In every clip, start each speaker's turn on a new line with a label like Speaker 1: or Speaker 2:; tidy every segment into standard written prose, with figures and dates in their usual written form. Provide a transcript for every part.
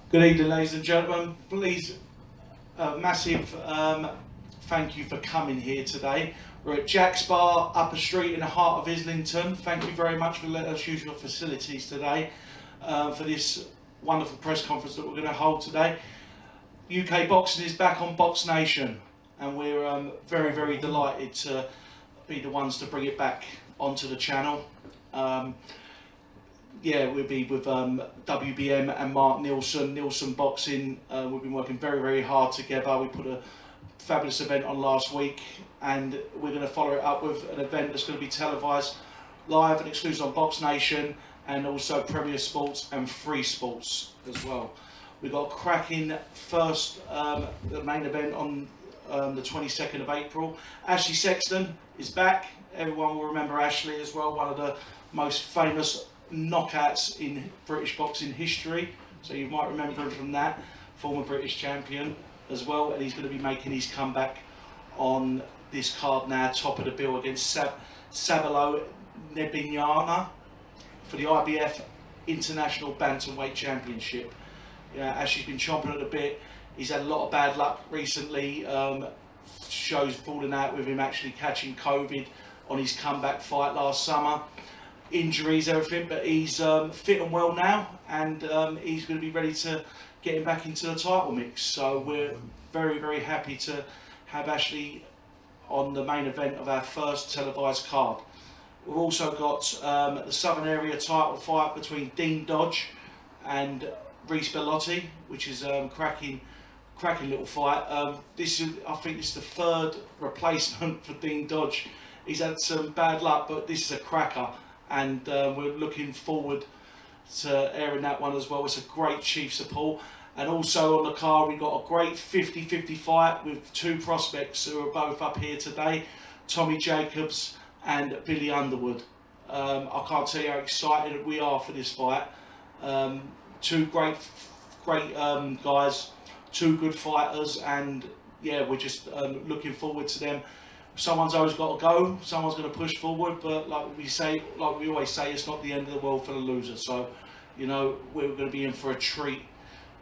Speaker 1: Good evening, ladies and gentlemen. Please, massive thank you for coming here today. We're at Jack's Bar, Upper Street in the heart of Islington. Thank you very much for letting us use your facilities today for this wonderful press conference that we're going to hold today. UK boxing is back on BoxNation, and we're very, very delighted to be the ones to bring it back onto the channel. Yeah, we'll be with WBM and Mark Neilson Boxing. We've been working very, very hard together. We put a fabulous event on last week, and we're going to follow it up with an event that's going to be televised live and exclusive on BoxNation, and also Premier Sports and Free Sports as well. We've got a cracking first the main event on the 22nd of April. Ashley Sexton is back. Everyone will remember Ashley as well, one of the most famous knockouts in British boxing history, so you might remember him from that. Former British champion as well, and he's going to be making his comeback on this card now, top of the bill, against Sabelo Nebinyana for the IBF International Bantamweight Championship. Yeah, Ashley's been chomping at the bit. He's had a lot of bad luck recently. Shows falling out with him actually catching COVID on his comeback fight last summer. Injuries, everything, but he's fit and well now, and he's going to be ready to get him back into the title mix. So we're very, very happy to have Ashley on the main event of our first televised card. We've also got the Southern Area title fight between Dean Dodge and Rhys Bellotti, which is cracking little fight. I think this is the third replacement for Dean Dodge. He's had some bad luck, but this is a cracker, and we're looking forward to airing that one as well. It's a great chief support. And also on the card, we've got a great 50-50 fight with two prospects who are both up here today, Tommy Jacobs and Billy Underwood. I can't tell you how excited we are for this fight. Two great guys, two good fighters, and yeah, we're just looking forward to them. Someone's always got to go, someone's going to push forward, but like we always say, it's not the end of the world for the loser. So, you know, we're going to be in for a treat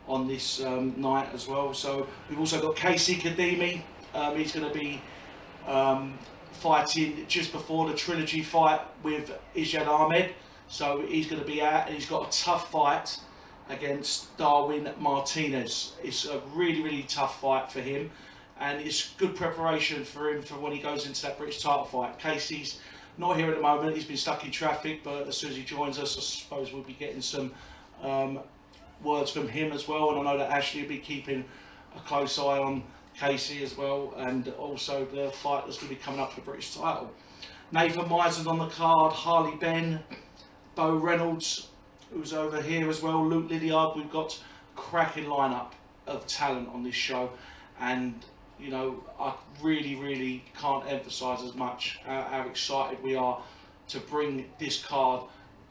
Speaker 1: on this night as well. So we've also got Kadimi. He's going to be fighting just before the trilogy fight with Ijad Ahmed. So he's going to be out, and he's got a tough fight against Darwin Martinez. It's a really, really tough fight for him, and it's good preparation for him for when he goes into that British title fight. Casey's not here at the moment, he's been stuck in traffic, but as soon as he joins us, I suppose we'll be getting some words from him as well. And I know that Ashley will be keeping a close eye on Casey as well, and also the fight that's going to be coming up for the British title. Nathan Misen on the card, Harley Ben, Bo Reynolds, who's over here as well, Luke Lydiard. We've got a cracking lineup of talent on this show, and you know, I really, really can't emphasise as much how excited we are to bring this card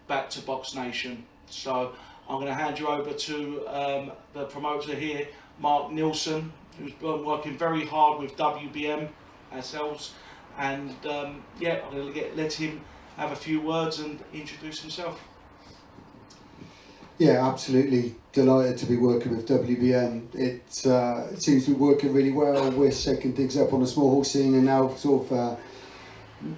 Speaker 1: back to BoxNation. So I'm going to hand you over to the promoter here, Mark Neilson, who's been working very hard with WBM ourselves, and yeah, I'm going to let him have a few words and introduce himself.
Speaker 2: Yeah, absolutely delighted to be working with WBM. It seems to be working really well. We're shaking things up on the small hall scene, and now sort of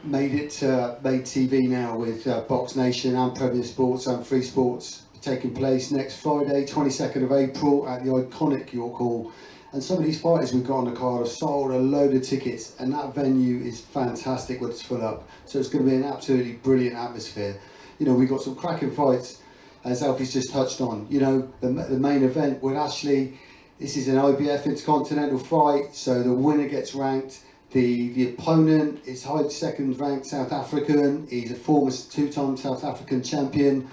Speaker 2: made TV now with BoxNation and Premier Sports and Free Sports, taking place next Friday, 22nd of April at the iconic York Hall. And some of these fighters we've got on the card have sold a load of tickets, and that venue is fantastic when it's full up. So it's going to be an absolutely brilliant atmosphere. You know, we've got some cracking fights, as Alfie's just touched on. You know, the main event with Ashley, this is an IBF Intercontinental fight, so the winner gets ranked. The opponent is second ranked South African. He's a former two-time South African champion.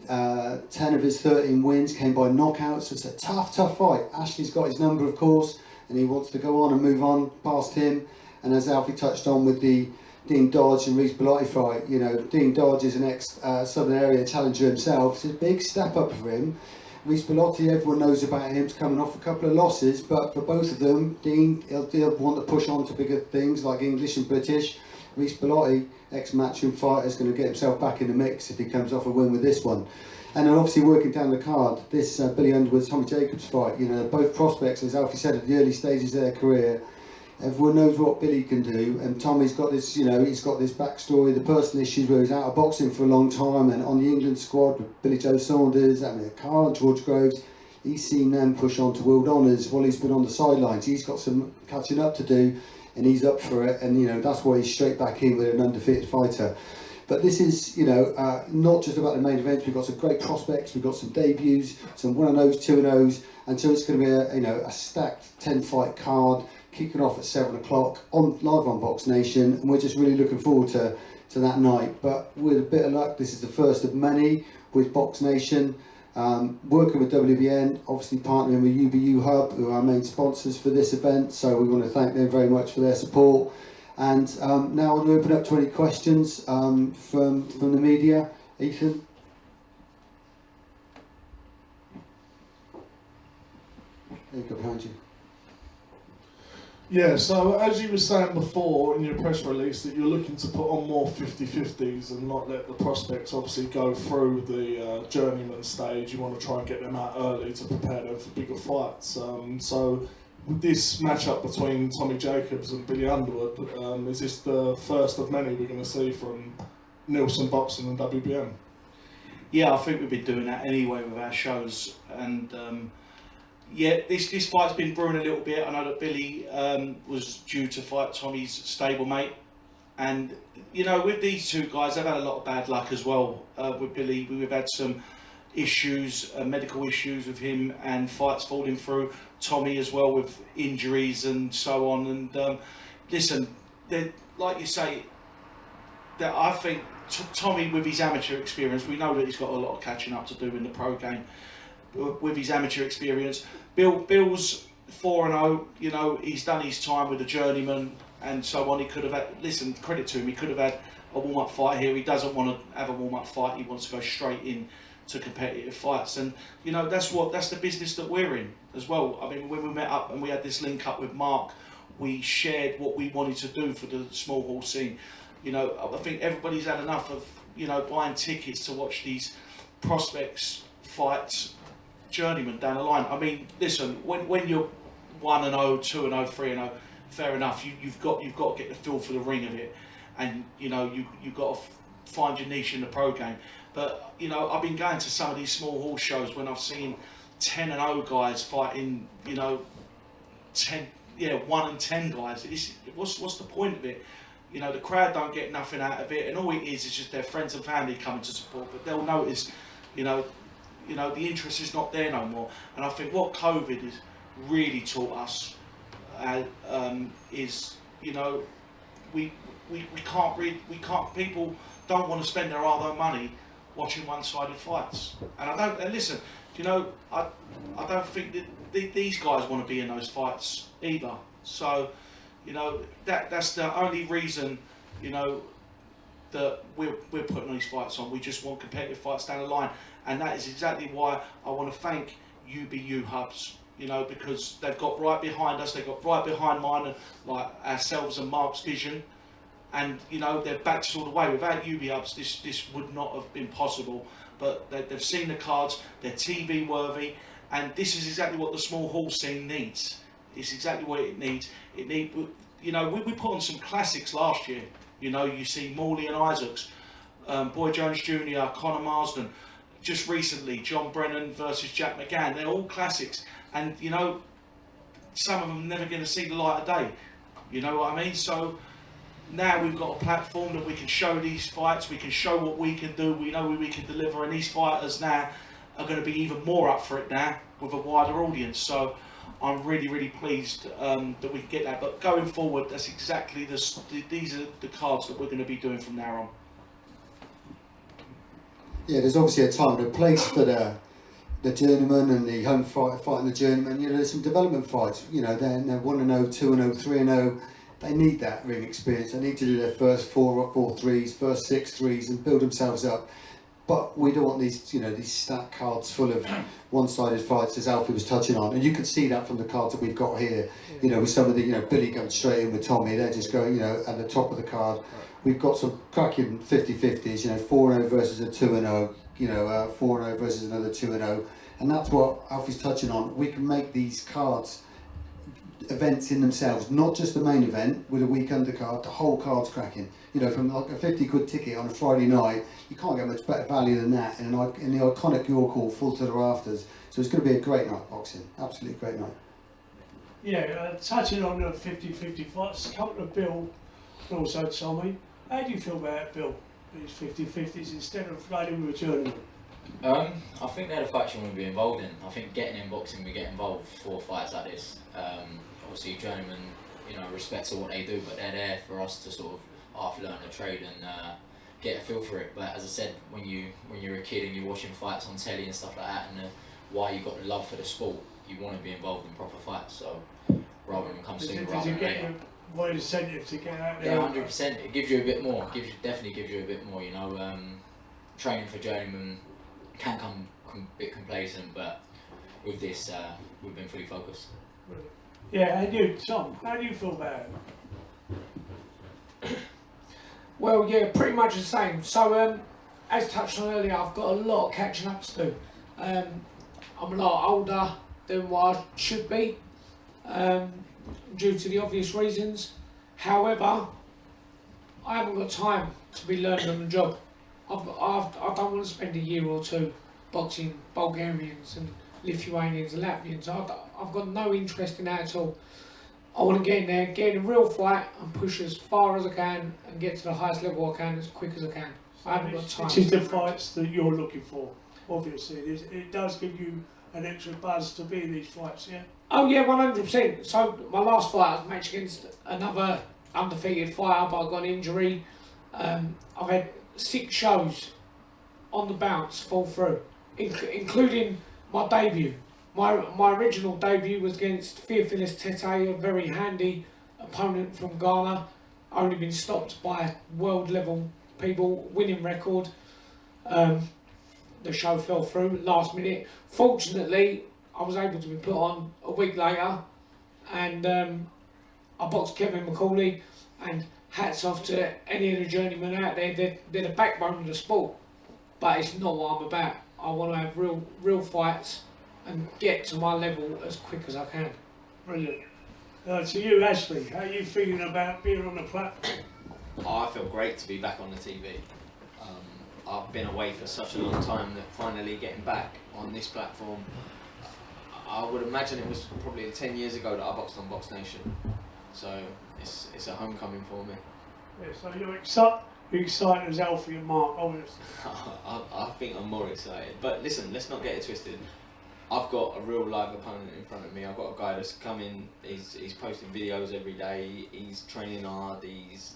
Speaker 2: 10 of his 13 wins came by knockout, so it's a tough fight. Ashley's got his number, of course, and he wants to go on and move on past him. And as Alfie touched on with the Dean Dodge and Rhys Belotti fight, you know, Dean Dodge is an ex-Southern Area challenger himself. It's a big step up for him. Rhys Belotti, everyone knows about him, he's coming off a couple of losses, but for both of them, Dean, he'll want to push on to bigger things like English and British. Rhys Belotti, ex-matchroom fighter, is going to get himself back in the mix if he comes off a win with this one. And then obviously working down the card, this Billy Underwood, Tommy Jacobs fight, you know, both prospects, as Alfie said, at the early stages of their career. Everyone knows what Billy can do, and Tommy's got this, you know, he's got this backstory, the personal issues where he's out of boxing for a long time, and on the England squad with Billy Joe Saunders, Amir Khan, George Groves. He's seen them push on to world honours while he's been on the sidelines. He's got some catching up to do, and he's up for it, and you know, that's why he's straight back in with an undefeated fighter. But this is, you know, not just about the main events. We've got some great prospects, we've got some debuts, some 1-0s, 2-0s, and so it's going to be a, you know, a stacked 10-fight card, kicking off at 7 o'clock live on BoxNation, and we're just really looking forward to that night. But with a bit of luck, this is the first of many with BoxNation, working with WBN, obviously partnering with UBU Hub, who are our main sponsors for this event. So we want to thank them very much for their support. And now I'll open up to any questions from the media. Ethan. There you go, behind you.
Speaker 3: Yeah, so as you were saying before in your press release that you're looking to put on more 50-50s and not let the prospects obviously go through the journeyman stage. You want to try and get them out early to prepare them for bigger fights. So this matchup between Tommy Jacobs and Billy Underwood, is this the first of many we're going to see from Neilson Boxing and WBM?
Speaker 1: Yeah, I think we've been doing that anyway with our shows, and yeah, this fight's been brewing a little bit. I know that Billy was due to fight Tommy's stablemate, and you know, with these two guys, they've had a lot of bad luck as well. With Billy, we've had some issues, medical issues with him, and fights falling through. Tommy as well with injuries and so on. And listen, like you say, that I think Tommy, with his amateur experience, we know that he's got a lot of catching up to do in the pro game. With his amateur experience, Bill's 4-0. You know, he's done his time with the journeyman and so on. He could have had, listen, credit to him, he could have had a warm-up fight here. He doesn't want to have a warm-up fight. He wants to go straight in to competitive fights, and you know, that's the business that we're in as well. I mean, when we met up and we had this link up with Mark, we shared what we wanted to do for the small hall scene. You know, I think everybody's had enough of, you know, buying tickets to watch these prospects fight journeyman down the line. I mean, listen, when you're 1-0, 2-0, 3-0, fair enough. You've got to get the feel for the ring of it, and you know, you've got to find your niche in the pro game. But you know, I've been going to some of these small hall shows when I've seen 10-0 guys fighting, you know, 1 and 10 guys. What's the point of it? You know, the crowd don't get nothing out of it, and all it is just their friends and family coming to support. But they'll notice, you know, the interest is not there no more. And I think what COVID has really taught us is, you know, we can't. People don't want to spend their hard-earned money watching one-sided fights. And listen, you know, I don't think that these guys want to be in those fights either. So, you know, that's the only reason, you know, that we're putting these fights on. We just want competitive fights down the line, and that is exactly why I want to thank UBU Hubs, you know, because they've got right behind us, they've got right behind mine, and like ourselves and Mark's vision. And you know, they've backed us all the way. Without UB Hubs, this would not have been possible. But they've seen the cards, they're TV worthy, and this is exactly what the small hall scene needs. It's exactly what it needs. You know, we put on some classics last year. You know, you see Morley and Isaacs, Boy Jones Jr., Conor Marsden. Just recently, John Brennan versus Jack McGann. They're all classics, and you know, some of them are never going to see the light of day. You know what I mean? So now we've got a platform that we can show these fights, we can show what we can do, we know we can deliver, and these fighters now are going to be even more up for it now with a wider audience. So I'm really, really pleased that we can get that. But going forward, that's exactly these are the cards that we're going to be doing from now on.
Speaker 2: Yeah, there's obviously a time and a place for the journeyman and the home fighter fighting the journeyman. You know, there's some development fights. You know, they're 1-0, 2-0, 3-0. They need that ring experience. They need to do their first 4 threes, first 6 threes, and build themselves up. But we don't want these, you know, these stacked cards full of one-sided fights, as Alfie was touching on. And you can see that from the cards that we've got here. You know, with some of the, you know, Billy going straight in with Tommy. They're just going, you know, at the top of the card. We've got some cracking 50-50s. You know, 4-0 versus a 2-0. 4-0 versus another 2-0, and that's what Alfie's touching on. We can make these cards events in themselves, not just the main event with a week undercard. The whole card's cracking. From like a 50 quid ticket on a Friday night, you can't get much better value than that in the iconic York Hall, full to the rafters. So it's going to be a great night boxing, absolutely great night.
Speaker 4: Yeah, touching on the 50-50 fights, a couple of Bill also told me. How do you feel about it, Bill? These 50-50s instead of going with a journeyman?
Speaker 5: I think they're the fights you want to be involved in. I think getting in boxing, we get involved for fights like this. Obviously, journeymen, respect to what they do, but they're there for us to sort of half learn the trade and get a feel for it. But as I said, when you're a kid and you're watching fights on telly and stuff like that, and why you got the love for the sport, you want to be involved in proper fights. So rather than come sooner rather than later.
Speaker 4: What incentive to get out there?
Speaker 5: Yeah, 100%. It gives you a bit more. Definitely gives you a bit more. Training for journeyman can come a bit complacent, but with this, we've been fully focused.
Speaker 4: Yeah, and you, Tom, how do you feel about it?
Speaker 6: Well, yeah, pretty much the same. So, as touched on earlier, I've got a lot of catching up to do. I'm a lot older than what I should be, due to the obvious reasons. However, I haven't got time to be learning on the job. I don't want to spend a year or two boxing Bulgarians and Lithuanians and Latvians. I've got no interest in that at all. I want to get in there, get in a real fight and push as far as I can and get to the highest level I can as quick as I can. I haven't got time.
Speaker 4: This is the fights that you're looking for, obviously. It does give you an extra buzz to be in these fights, yeah?
Speaker 6: Oh yeah, 100%. So my last fight was a match against another undefeated fighter, but I got an injury. I've had 6 shows on the bounce fall through, including my debut. My original debut was against Theophilus Tete, a very handy opponent from Ghana. Only been stopped by world level people, winning record. The show fell through last minute. Fortunately, I was able to be put on a week later, and I boxed Kevin McCauley, and hats off to any of the journeymen out there. They're the backbone of the sport, but it's not what I'm about. I want to have real fights and get to my level as quick as I can.
Speaker 4: Brilliant. To you, Ashley, how are you feeling about being on the platform?
Speaker 7: Oh, I feel great to be back on the TV. I've been away for such a long time that finally getting back on this platform, I would imagine it was probably 10 years ago that I boxed on BoxNation. So it's a homecoming for me.
Speaker 4: Yeah, so you're excited as Alfie and Mark, obviously.
Speaker 7: I think I'm more excited. But listen, let's not get it twisted. I've got a real live opponent in front of me. I've got a guy that's coming, he's posting videos every day, he's training hard, he's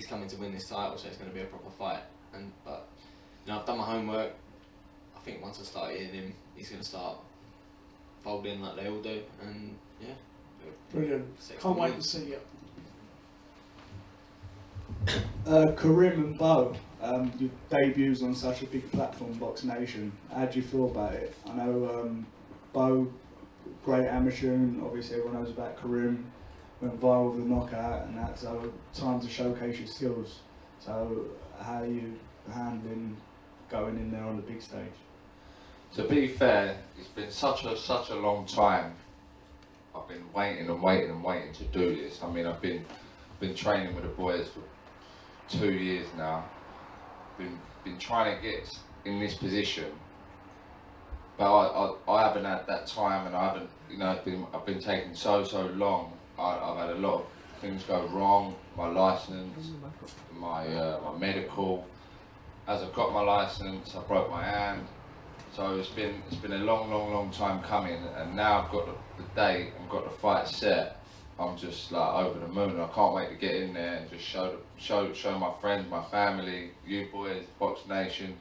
Speaker 7: coming to win this title, so it's going to be a proper fight. But I've done my homework. I think once I start hitting him, he's going to start folding like they all do, and yeah.
Speaker 4: Brilliant.
Speaker 7: Sexton
Speaker 4: Can't wait to
Speaker 7: wins.
Speaker 4: see you.
Speaker 8: Karim and Bo, your debuts on such a big platform, BoxNation. How do you feel about it? I know Bo, great amateur, and obviously everyone knows about Karim. Went viral with the knockout, and that's time to showcase your skills. So how are you handling going in there on the big stage?
Speaker 9: To be fair, it's been such a long time. I've been waiting to do this. I mean, I've been training with the boys for 2 years now. Been trying to get in this position, but I haven't had that time, and I haven't, I've been taking so long. I've had a lot of things go wrong. My license, my medical. As I got my license, I broke my hand. So it's been a long time coming, and now I've got the date and got the fight set. I'm just like over the moon. I can't wait to get in there and just show my friends, my family, you boys, BoxNation,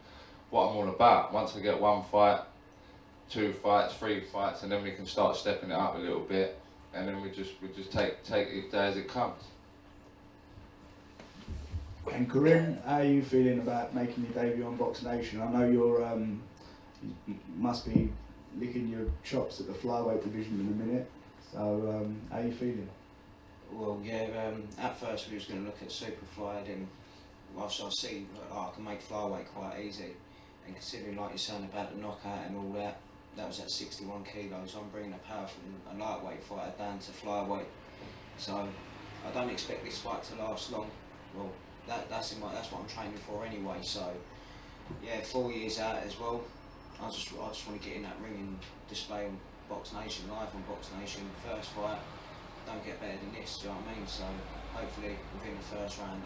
Speaker 9: what I'm all about. Once I get 1 fight, 2 fights, 3 fights, and then we can start stepping it up a little bit, and then we just take each day as it comes.
Speaker 8: And Karim, how are you feeling about making your debut on BoxNation? I know you must be licking your chops at the flyweight division in a minute. So how are you feeling?
Speaker 10: Well, yeah. At first we was going to look at Superfly, and whilst I see I can make flyweight quite easy, and considering like you're saying about the knockout and all that, that was at 61 kilos. I'm bringing the power from a lightweight fighter down to flyweight. So I don't expect this fight to last long. Well, that's what I'm training for anyway. So yeah, 4 years out as well. I just want to get in that ring and display on BoxNation, live on BoxNation. First fight, don't get better than this. Do you know what I mean? So hopefully within the first round,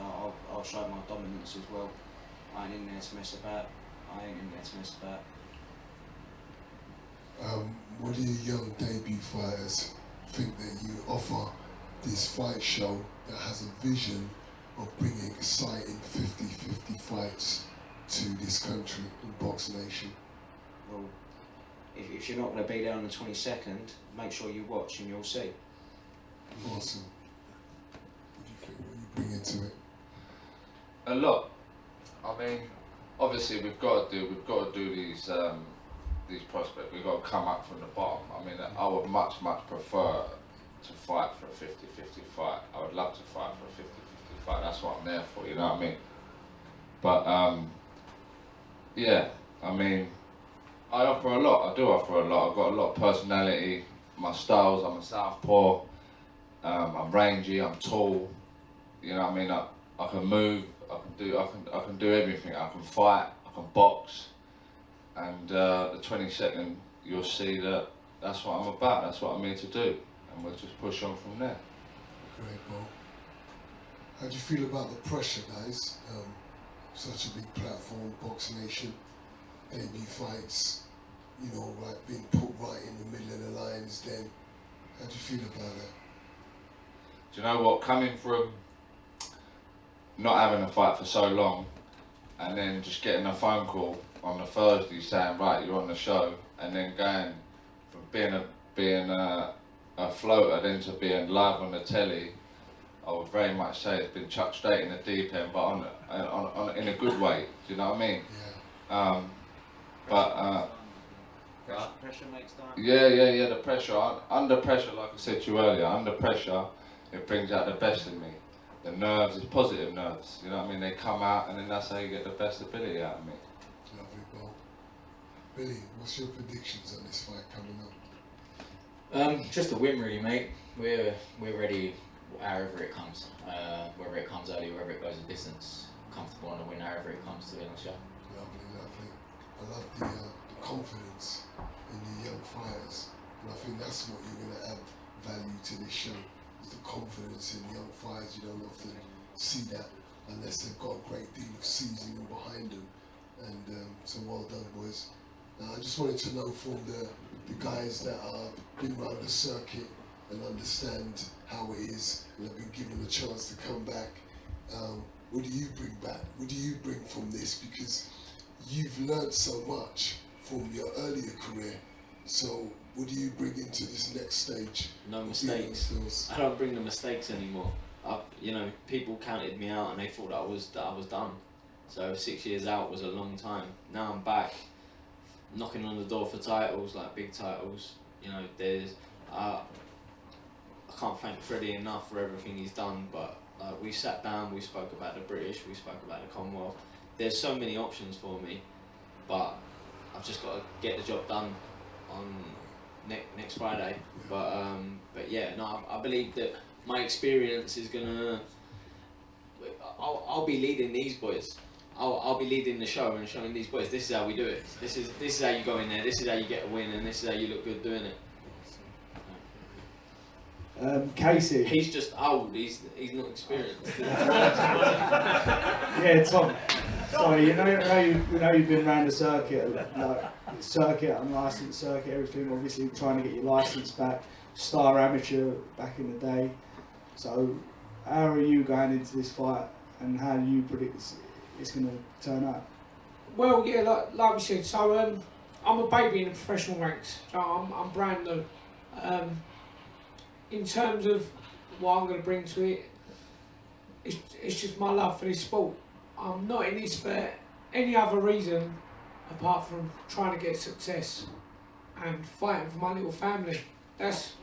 Speaker 10: I'll show my dominance as well. I ain't in there to mess about.
Speaker 11: What do you young debut fighters think that you offer this fight show that has a vision of bringing exciting 50-50 fights to this country in BoxNation?
Speaker 10: Well, if you're not going to be there on the 22nd, make sure you watch and you'll see.
Speaker 11: Awesome. What do you think? What you bring into it?
Speaker 9: A lot. I mean, obviously we've got to do these prospects. We've got to come up from the bottom. I mean, I would much prefer to fight for a 50-50 fight. I would love to fight for a 50-50 fight. That's what I'm there for. You know what I mean? But yeah. I mean, I offer a lot. I do offer a lot. I've got a lot of personality. My styles. I'm a southpaw. I'm rangy. I'm tall. You know what I mean? I can move. I can do everything. I can fight. I can box. And the 22nd, you'll see that that's what I'm about. That's what I'm here to do. And we'll just push on from there.
Speaker 11: Great, Bo. How do you feel about the pressure, guys? Such a big platform, BoxNation, debut fights, you know, like being put right in the middle of the lines then. How do you feel about that?
Speaker 9: Do you know what? Coming from not having a fight for so long, and then just getting a phone call on the Thursday saying, right, you're on the show, and then going from being a floater then to being live on the telly, I would very much say it's been chucked straight in the deep end, but on in a good way. Do you know what I mean?
Speaker 11: Yeah.
Speaker 10: Pressure makes time.
Speaker 9: Yeah. The pressure. Under pressure, like I said to you earlier, under pressure, it brings out the best in me. The nerves, it's positive nerves. You know what I mean? They come out, and then that's how you get the best ability out of me.
Speaker 11: Lovely, Bo. Billy, what's your predictions on this fight coming up?
Speaker 5: Just a win, really, mate. We're ready, however it comes. Whether it comes early, whether it goes a distance, comfortable on the win, however it comes to win the show.
Speaker 11: Lovely. I love the confidence in the young fighters, and I think that's what you're going to add value to this show. Is the confidence in young fighters. You don't often see that unless they've got a great deal of seasoning behind them. And so well done, boys. Now I just wanted to know from the guys that are been around the circuit and understand how it is and have been given a chance to come back. What do you bring back? What do you bring from this? Because you've learned so much from your earlier career. So what do you bring into this next stage?
Speaker 7: No mistakes. I don't bring the mistakes anymore. People counted me out and they thought that I was done. So 6 years out was a long time. Now I'm back, knocking on the door for titles, like big titles. You know, I can't thank Freddie enough for everything he's done. But we sat down, we spoke about the British, we spoke about the Commonwealth. There's so many options for me, but I've just got to get the job done on next Friday. But yeah, no, I believe that my experience is gonna. I'll be leading these boys. I'll be leading the show and showing these boys this is how we do it. This is how you go in there. This is how you get a win, and this is how you look good doing it.
Speaker 8: Casey.
Speaker 7: He's just old. He's not experienced.
Speaker 8: Yeah, Tom. Sorry, you know you've been around the circuit, like circuit, unlicensed circuit, everything. Obviously, trying to get your license back, star amateur back in the day. So, how are you going into this fight, and how do you predict it's going to turn out?
Speaker 6: Well, yeah, like we said, so I'm a baby in the professional ranks, so I'm brand new. In terms of what I'm going to bring to it, it's just my love for this sport. I'm not in this for any other reason apart from trying to get success and fighting for my little family. That's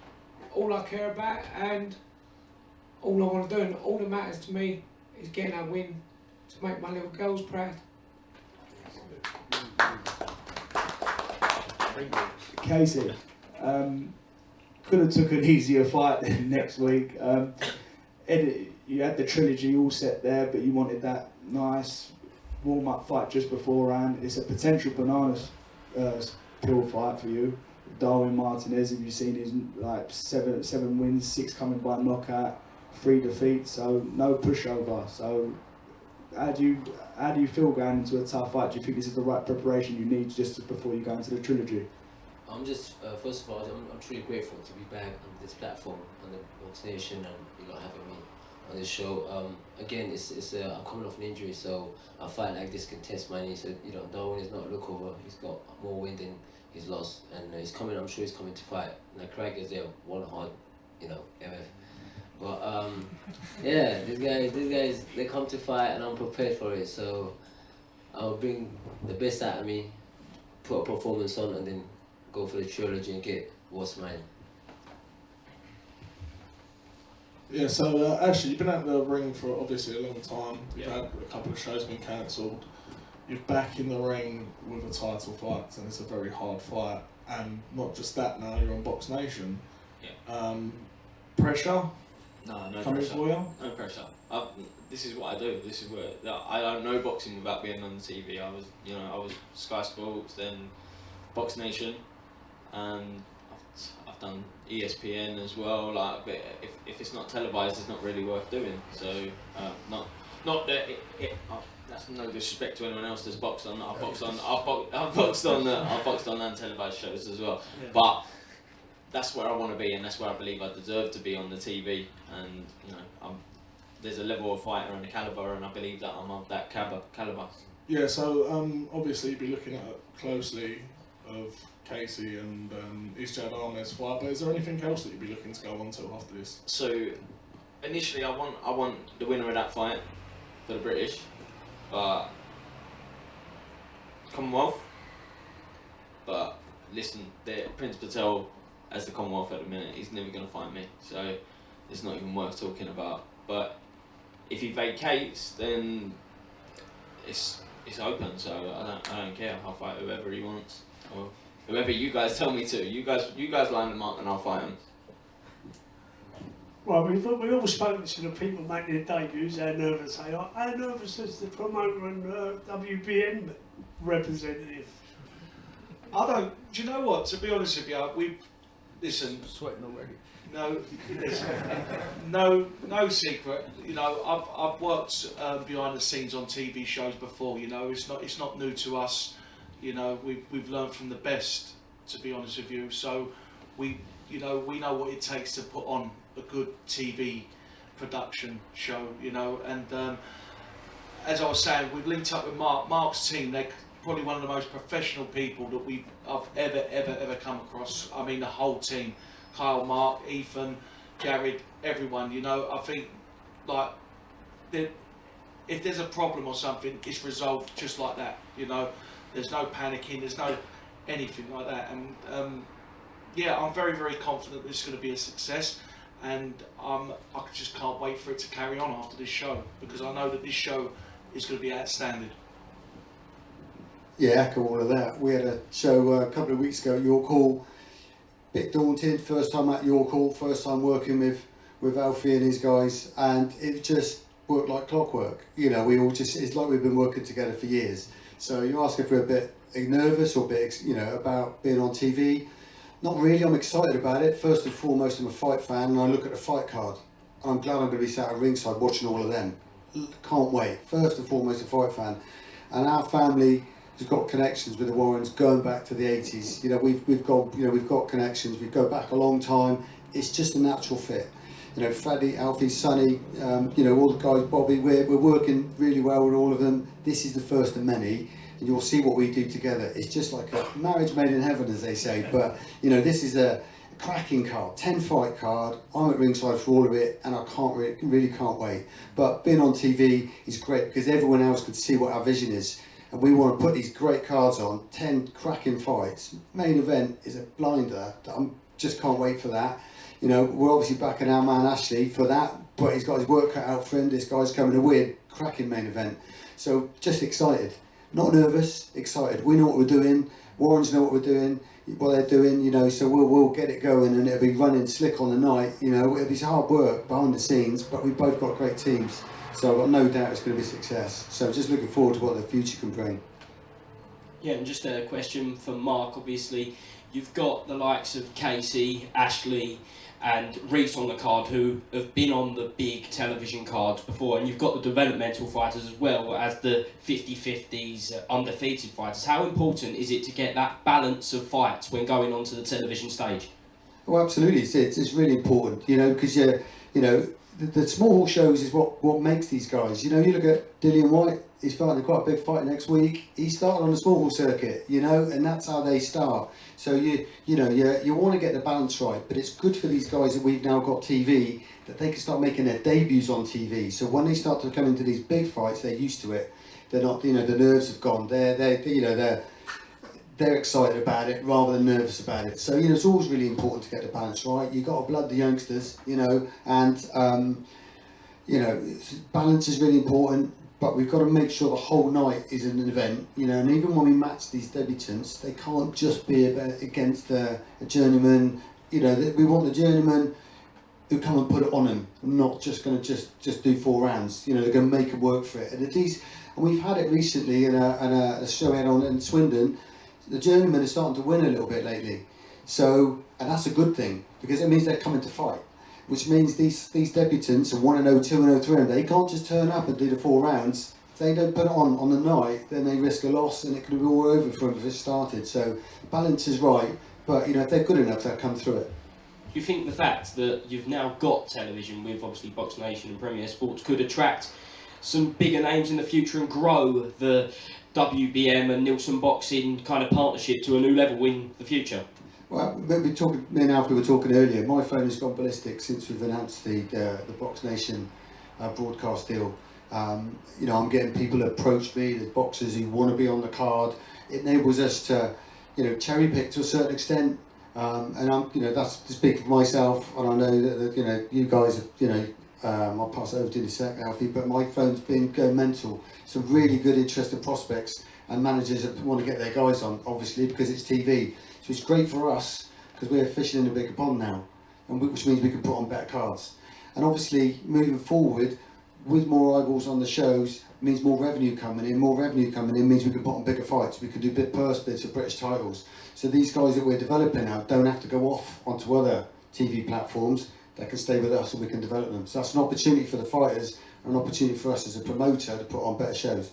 Speaker 6: all I care about, and all I want to do, and all that matters to me is getting that win to make my little girls proud.
Speaker 8: Casey, could have took an easier fight than next week. Ed, you had the trilogy all set there, but you wanted that nice warm-up fight just beforehand. It's a potential bananas pill fight for you. Darwin Martinez, have you seen his like seven wins, 6 coming by knockout, 3 defeats, so no pushover. So how do you feel going into a tough fight? Do you think this is the right preparation you need just before you go into the trilogy?
Speaker 12: I'm just first of all, I'm truly grateful to be back on this platform, on the BoxNation, and having me on this show. Again, I'm coming off an injury, so a fight like this can test my knee. So Darwin is not a look over. He's got more win than he's lost, and he's coming. I'm sure he's coming to fight. Now Craig is there, one hard, MF. But yeah, these guys, they come to fight, and I'm prepared for it. So I'll bring the best out of me, put a performance on, and then go for the trilogy and get what's mine.
Speaker 3: Yeah, so actually, you've been out the ring for obviously a long time. You've
Speaker 12: Yeah.
Speaker 3: had a couple of shows been cancelled. You're back in the ring with a title fight, and it's a very hard fight. And not just that, now you're on BoxNation.
Speaker 7: Yeah.
Speaker 3: Pressure
Speaker 7: No
Speaker 3: coming
Speaker 7: pressure.
Speaker 3: for you?
Speaker 7: No pressure. This is what I do. This is where I don't know boxing without being on the TV. I was Sky Sports, then BoxNation, and I've done ESPN as well. Like, but if it's not televised, it's not really worth doing. So not that that's no disrespect to anyone else that's boxed on. I've boxed on untelevised shows as well.
Speaker 1: Yeah.
Speaker 7: But that's where I want to be, and that's where I believe I deserve to be on the TV. And there's a level of fighter and a caliber, and I believe that I'm of that caliber.
Speaker 3: Yeah, so obviously you'd be looking at closely of Casey and Isjad Ahmed's fight, but is there anything else that you'd be looking to go on to after this?
Speaker 7: So initially I want the winner of that fight for the British, but Commonwealth. But listen, Prince Patel as the Commonwealth at the minute, he's never going to fight me, so it's not even worth talking about. But if he vacates, then it's open, so I don't care. I'll fight whoever he wants, or whoever you guys tell me to. You guys line them up and I'll fight them.
Speaker 4: Right, we've all spoken to the people making their debuts, how nervous they are. How nervous is the promoter and WBM representative?
Speaker 1: I don't. Do you know what? To be honest with you, listen.
Speaker 8: Sweating already.
Speaker 1: No, listen, no secret. I've worked behind the scenes on TV shows before. It's not new to us. We've learned from the best. To be honest with you, so we know what it takes to put on a good TV production show. And as I was saying, we've linked up with Mark's team. They're probably one of the most professional people that I've ever come across. I mean, the whole team. Kyle, Mark, Ethan, Jared, everyone, I think, like, if there's a problem or something, it's resolved just like that, There's no panicking, there's no anything like that. And, yeah, I'm very, very confident this is going to be a success. And I just can't wait for it to carry on after this show, because I know that this show is going to be outstanding.
Speaker 2: Yeah, echo all of that. We had a show a couple of weeks ago at York Hall. Bit daunting, first time at York Hall, first time working with Alfie and his guys, and it just worked like clockwork. We all it's like we've been working together for years. So you're asking for a bit nervous or a bit, about being on TV. Not really, I'm excited about it. First and foremost, I'm a fight fan, and I look at the fight card. I'm glad I'm going to be sat at ringside watching all of them. Can't wait. First and foremost, a fight fan. And our family has got connections with the Warrens going back to the 80s. We've got connections. We go back a long time. It's just a natural fit. Freddy, Alfie, Sonny, all the guys, Bobby. We're working really well with all of them. This is the first of many, and you'll see what we do together. It's just like a marriage made in heaven, as they say. But this is a cracking card, 10 fight card. I'm at ringside for all of it, and I really can't wait. But being on TV is great because everyone else can see what our vision is. And we want to put these great cards on, 10 cracking fights. Main event is a blinder. I just can't wait for that. We're obviously backing our man Ashley for that, but he's got his work cut out for him. This guy's coming to win. Cracking main event. So just excited. Not nervous, excited. We know what we're doing. Warrens know what we're doing, what they're doing, you know, so we'll get it going and it'll be running slick on the night, you know, it'll be hard work behind the scenes, but we've both got great teams, so I've got no doubt it's going to be a success. So just looking forward to what the future can bring.
Speaker 13: Yeah, and just a question for Mark, obviously. You've got the likes of Casey, Ashley and Rhys on the card who have been on the big television cards before, and you've got the developmental fighters as well as the 50-50s undefeated fighters. How important is it to get that balance of fights when going onto the television stage?
Speaker 2: Well, absolutely, it's really important, you know, because you know, the small shows is what makes these guys. You know, you look at Dillian White, he's fighting quite a big fight next week. He started on the small hall circuit, you know, and that's how they start. So you want to get the balance right, but it's good for these guys that we've now got TV that they can start making their debuts on TV. So when they start to come into these big fights, they're used to it. They're not, you know, the nerves have gone. They're excited about it rather than nervous about it. So, you know, it's always really important to get the balance right. You've got to blood the youngsters, you know, and, you know, balance is really important, but we've got to make sure the whole night is an event, you know, and even when we match these debutants, they can't just be against a journeyman, you know, we want the journeyman who come and put it on them, not just going to just do 4 rounds, you know, they're going to make it work for it. And we've had it recently in a show we had on in Swindon. The journeyman is starting to win a little bit lately, so, and that's a good thing because it means they're coming to fight, which means these debutants are 1-0, 2-0, 3-0. They can't just turn up and do the 4 rounds. If they don't put it on the night, then they risk a loss and it could be all over for them if it started. So balance is right, but you know, if they're good enough, they'll come through it.
Speaker 13: Do you think the fact that you've now got television with obviously BoxNation and Premier Sports could attract some bigger names in the future and grow the WBM and Neilson boxing kind of partnership to a new level in the future?
Speaker 2: Well, me and Alfie were talking earlier. My phone has gone ballistic since we've announced the BoxNation broadcast deal. You know, I'm getting people that approach me, there's boxers who want to be on the card. It enables us to, you know, cherry pick to a certain extent. And I'm, you know, that's to speak for myself. And I know that you know, you guys, have, you know, I'll pass it over to you in a sec, Alfie. But my phone's been going mental. Some really good, interesting prospects and managers that want to get their guys on, obviously, because it's TV. So it's great for us because we're fishing in a bigger pond now, and which means we can put on better cards. And obviously, moving forward, with more eyeballs on the shows, means more revenue coming in. More revenue coming in means we can put on bigger fights. We can do big purse bids for British titles. So these guys that we're developing now don't have to go off onto other TV platforms. They can stay with us and we can develop them. So that's an opportunity for the fighters and an opportunity for us as a promoter to put on better shows.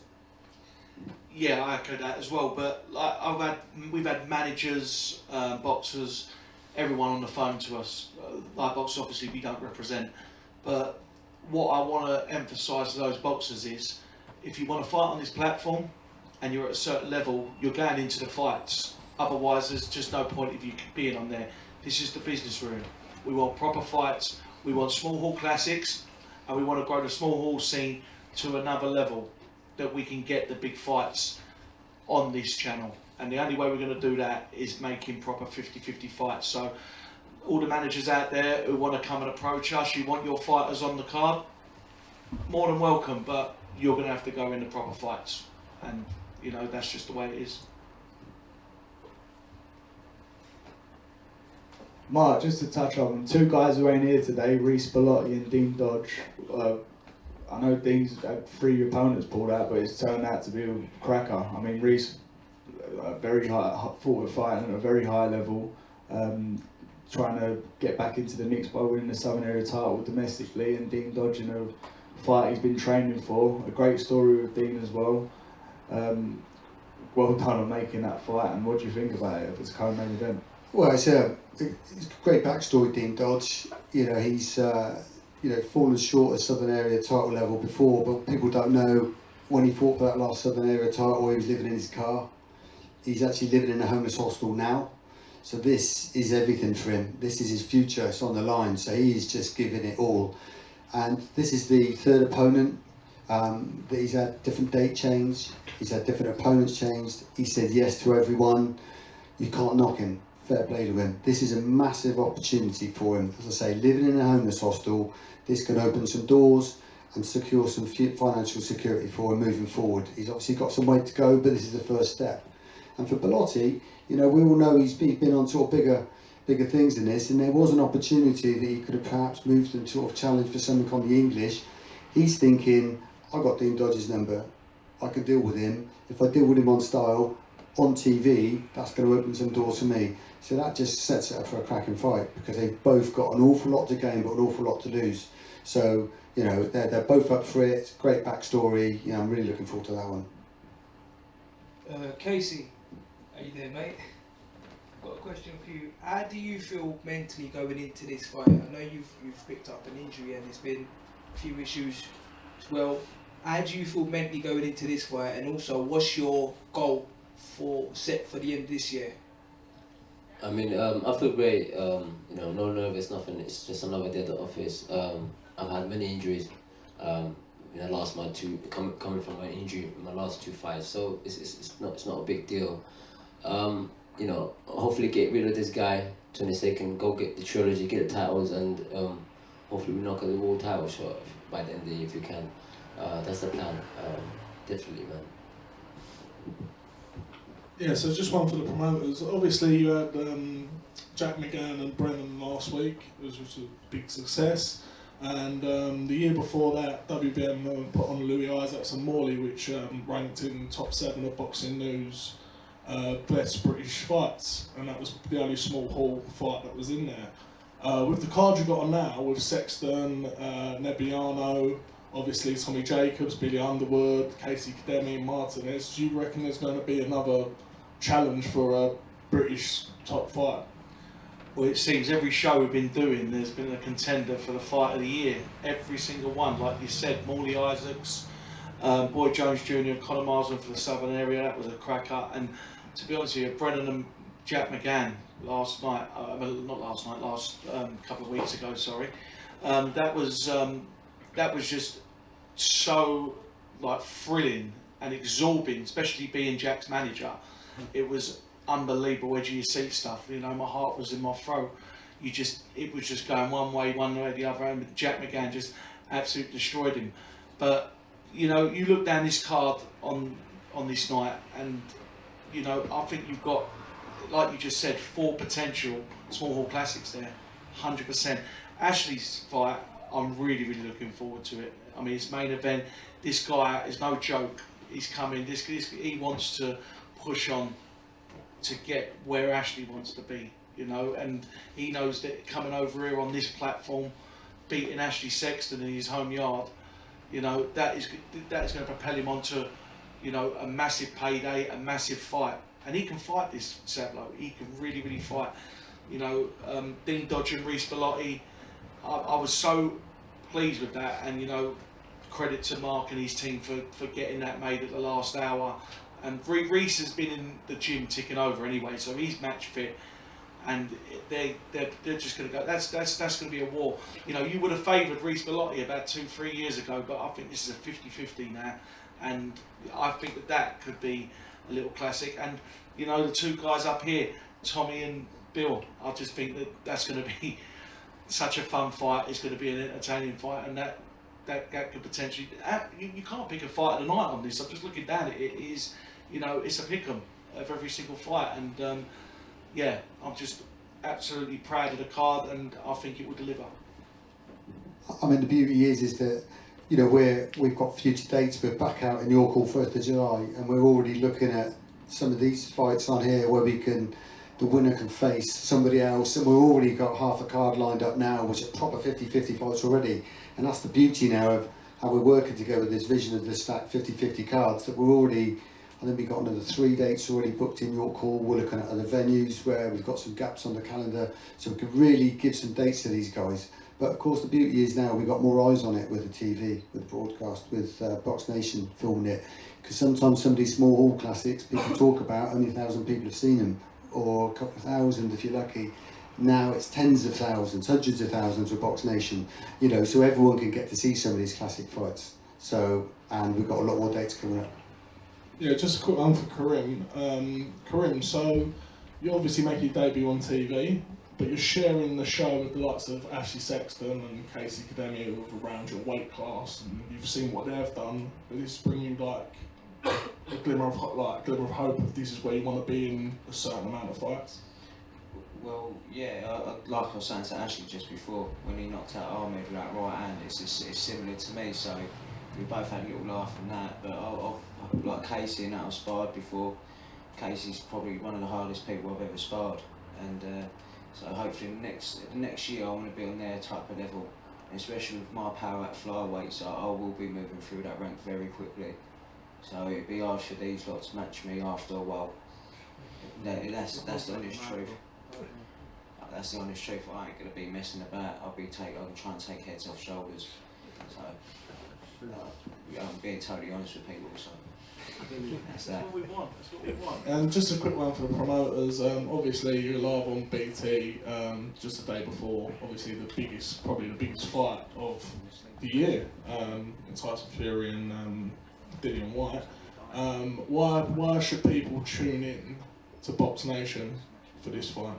Speaker 1: Yeah, I echo that as well. But like we've had managers, boxers, everyone on the phone to us. Like boxers, obviously we don't represent, but what I want to emphasise to those boxers is, if you want to fight on this platform and you're at a certain level, you're going into the fights. Otherwise, there's just no point of you being on there. This is the business we're in. We want proper fights. We want small hall classics, and we want to grow the small hall scene to another level, that we can get the big fights on this channel. And the only way we're going to do that is making proper 50-50 fights. So all the managers out there who want to come and approach us, you want your fighters on the card, more than welcome, but you're going to have to go in the proper fights. And, you know, that's just the way it is.
Speaker 8: Mark, just to touch on 2 guys who ain't here today, Rhys, Belotti and Dean Dodge. I know Dean's had 3 opponents pulled out, but it's turned out to be a cracker. I mean, Rhys, very high, fought a fight at a very high level, trying to get back into the mix by winning the Southern Area title domestically, and Dean Dodge in a fight he's been training for. A great story with Dean as well. Well done on making that fight, and what do you think about it if it's a co-main event?
Speaker 2: Well, it's a great backstory, Dean Dodge. You know, he's fallen short at Southern Area title level before, but people don't know when he fought for that last Southern Area title, he was living in his car. He's actually living in a homeless hostel now. So this is everything for him. This is his future. It's on the line. So he's just giving it all. And this is the 3rd opponent that he's had different date change. He's had different opponents changed. He said yes to everyone. You can't knock him. Fair play to him. This is a massive opportunity for him. As I say, living in a homeless hostel, this can open some doors and secure some financial security for him moving forward. He's obviously got some way to go, but this is the first step. And for Belotti, you know, we all know he's been on sort of bigger things than this, and there was an opportunity that he could have perhaps moved and sort of challenged for something on the English. He's thinking, I got Dean Dodge's number, I can deal with him. If I deal with him on style, on TV, that's going to open some doors for me. So that just sets it up for a cracking fight, because they've both got an awful lot to gain but an awful lot to lose. So, you know, they're both up for it. Great backstory. You know, I'm really looking forward to that one.
Speaker 14: Casey, are you there, mate? I've got a question for you. How do you feel mentally going into this fight? I know you've picked up an injury and there's been a few issues as well. How do you feel mentally going into this fight, and also what's your goal set for the end of this year?
Speaker 12: I mean, I feel great. You know, no nervous, nothing. It's just another day at the office. I've had many injuries. In the last my two coming from an injury in my last 2 fights, so it's not a big deal. You know, hopefully get rid of this guy 22nd, go get the trilogy, get the titles, and hopefully we knock out the world title shot by the end of the year if we can. That's the plan. Definitely, man.
Speaker 3: Yeah, so just one for the promoters. Obviously, you had Jack McGann and Brennan last week, which was a big success. And the year before that, WBM put on Louis Isaacs and Morley, which ranked in top 7 of Boxing News best British fights, and that was the only small hall fight that was in there. With the card you got on now, with Sexton, Nebbiano, obviously Tommy Jacobs, Billy Underwood, Casey Kadimi and Martinez, do you reckon there's going to be another challenge for a British top fight?
Speaker 1: Well, it seems every show we've been doing, there's been a contender for the fight of the year. Every single one, like you said, Morley Isaacs, Boyd Jones Jr., Conor Marsden for the southern area, that was a cracker. And to be honest with you, Brennan and Jack McGann last couple of weeks ago, sorry, that was just so like thrilling and absorbing, especially being Jack's manager. It was unbelievable edge of your seat stuff. You know, my heart was in my throat. It was just going one way the other, and Jack McGann just absolutely destroyed him. But you know, you look down this card on this night, and you know, I think you've got, like you just said, 4 potential small hall classics there, 100%. Ashley's fight, I'm really looking forward to it. I mean, his main event. This guy is no joke. He's coming. He wants to push on to get where Ashley wants to be, you know, and he knows that coming over here on this platform, beating Ashley Sexton in his home yard, you know, that is going to propel him onto, you know, a massive payday, a massive fight, and he can fight this Sablo. He can really fight, you know. Dean Dodge and Rhys Bellotti, I was so pleased with that, and you know, credit to Mark and his team for getting that made at the last hour. And Rhys has been in the gym ticking over anyway, so he's match fit, and they're just going to go. That's going to be a war. You know, you would have favoured Rhys Bellotti about 2-3 years ago, but I think this is a 50-50 now, and I think that could be a little classic. And you know, the two guys up here, Tommy and Bill, I just think that's going to be such a fun fight. It's going to be an entertaining fight, and that could potentially. You can't pick a fight of the night on this. I'm just looking down at it. It is. You know, it's a pick 'em of every single fight, and yeah, I'm just absolutely proud of the card, and I think it will deliver.
Speaker 2: I mean, the beauty is that, you know, we've got future dates. We're back out in York all 1st of July, and we're already looking at some of these fights on here where the winner can face somebody else, and we've already got half a card lined up now, which are proper 50-50 fights already, and that's the beauty now of how we're working together, this vision of the stacked 50-50 cards, that we're already. And then we've got another 3 dates already booked in York Hall. We're looking at other venues where we've got some gaps on the calendar, so we can really give some dates to these guys. But of course, the beauty is now we've got more eyes on it with the TV, with broadcast, with BoxNation filming it. Because sometimes some of these small hall classics people talk about, only 1,000 people have seen them, or a couple of thousand if you're lucky. Now it's tens of thousands, hundreds of thousands with BoxNation. You know, so everyone can get to see some of these classic fights. So, and we've got a lot more dates coming up.
Speaker 3: Yeah, just a quick one for Karim. Karim, so you obviously make your debut on TV, but you're sharing the show with the likes of Ashley Sexton and Casey Kadimi, who are around your weight class, and you've seen what they've done. But this bring you like a glimmer of hope if this is where you want to be in a certain amount of fights?
Speaker 10: Well, yeah, like I was saying to Ashley just before, when he knocked out Ahmed with that right hand, it's similar to me, so we both had a little laugh from that, but like Casey and that I've sparred before. Casey's probably one of the hardest people I've ever sparred, and so hopefully the next year I want to be on their type of level, especially with my power at flyweight, so I will be moving through that rank very quickly. So it'd be hard for these lot to match me after a while. That's the honest truth. That's the honest truth. I ain't gonna be messing about. I'll try and take heads off shoulders. So I'm being totally honest with people. So that's that.
Speaker 1: That's what we want. That's what we want.
Speaker 3: And just a quick one for the promoters. Obviously, you're live on BT just the day before. Obviously, probably the biggest fight of the year. In Tyson Fury and Dillian White. Why should people tune in to BoxNation for this fight?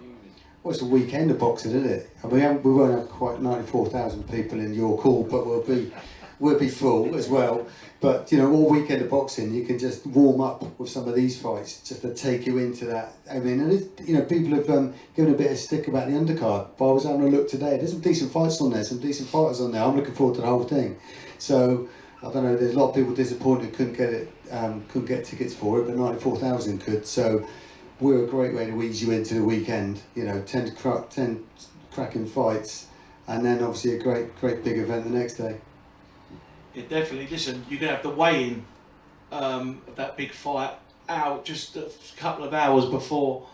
Speaker 2: Well, it's a weekend of boxing, isn't it? I mean, we won't have quite 94,000 people in your call, but we'll be full as well. But you know, all weekend of boxing, you can just warm up with some of these fights, just to take you into that. I mean, and people have given a bit of stick about the undercard. But I was having a look today. There's some decent fights on there, some decent fighters on there. I'm looking forward to the whole thing. So I don't know. There's a lot of people disappointed couldn't get tickets for it, but 94,000 could. So we're a great way to ease you into the weekend. You know, 10 cracking fights, and then obviously a great big event the next day.
Speaker 1: Yeah, definitely. Listen, you're gonna have the weigh-in of that big fight out just a couple of hours before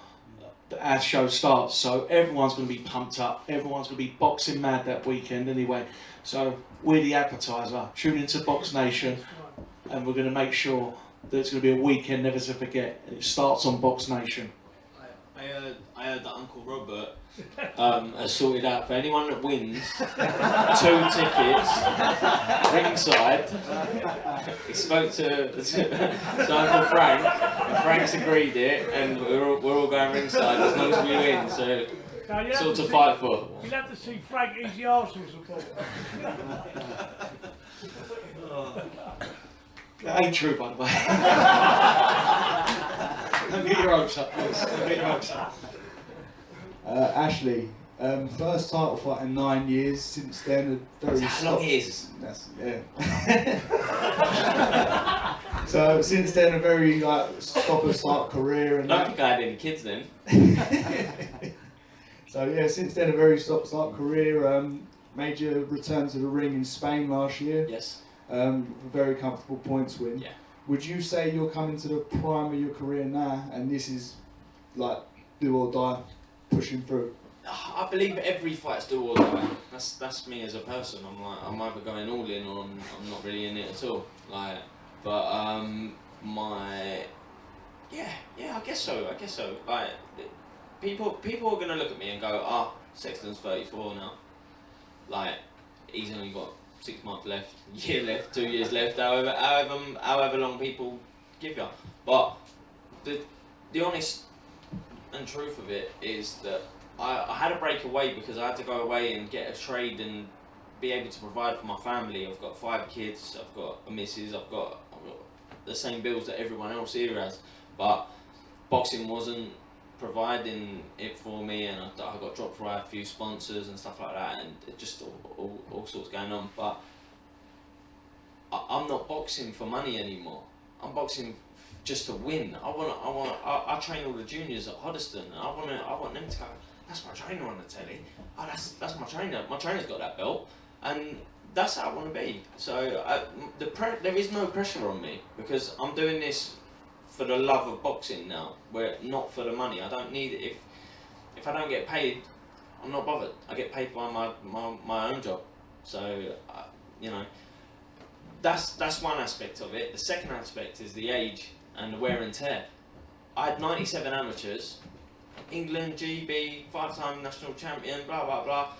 Speaker 1: our show starts. So everyone's gonna be pumped up. Everyone's gonna be boxing mad that weekend anyway. So we're the appetizer. Tune into BoxNation, and we're gonna make sure that it's going to be a weekend never to forget, and it starts on BoxNation.
Speaker 7: I heard that Uncle Robert has sorted out for anyone that wins 2 tickets ringside. He spoke to Uncle Frank, and Frank's agreed it, and we're all going ringside as long as we win. So it's all to fight for.
Speaker 4: You'll have to see Frank Easy Arsenal support.
Speaker 1: That ain't true, by the way. Don't get your hopes up, please. Don't get your hopes up.
Speaker 8: Ashley, first title fight in 9 years. Since then,
Speaker 7: How long it is?
Speaker 8: That's So since then, a very stop and start career. And
Speaker 7: I don't think I had any kids then.
Speaker 8: So yeah, since then a very stop start career. Major return to the ring in Spain last year.
Speaker 7: Yes.
Speaker 8: A very comfortable points win.
Speaker 7: Yeah.
Speaker 8: Would you say you're coming to the prime of your career now, and this is like do or die, pushing through?
Speaker 7: I believe every fight's do or die. That's me as a person. I'm either going all in or I'm not really in it at all. I guess so. Like people are gonna look at me and go, Sexton's 34 now. Like he's only got 6 months left, year left, 2 years left, however long people give you. But the honest and truth of it is that I had to break away because I had to go away and get a trade and be able to provide for my family. I've got 5 kids, I've got a missus, I've got the same bills that everyone else here has. But boxing wasn't providing it for me, and I got dropped by a few sponsors and stuff like that, and it just all sorts going on. But I'm not boxing for money anymore. I'm boxing just to win. I train all the juniors at Hoddesdon, and I want them to go, that's my trainer on the telly. Oh, that's my trainer. My trainer's got that belt, and that's how I want to be. So there is no pressure on me because I'm doing this for the love of boxing now, where not for the money. I don't need it. If I don't get paid, I'm not bothered. I get paid by my own job. So that's one aspect of it. The second aspect is the age and the wear and tear. I had 97 amateurs, England, GB, 5-time national champion, blah blah blah.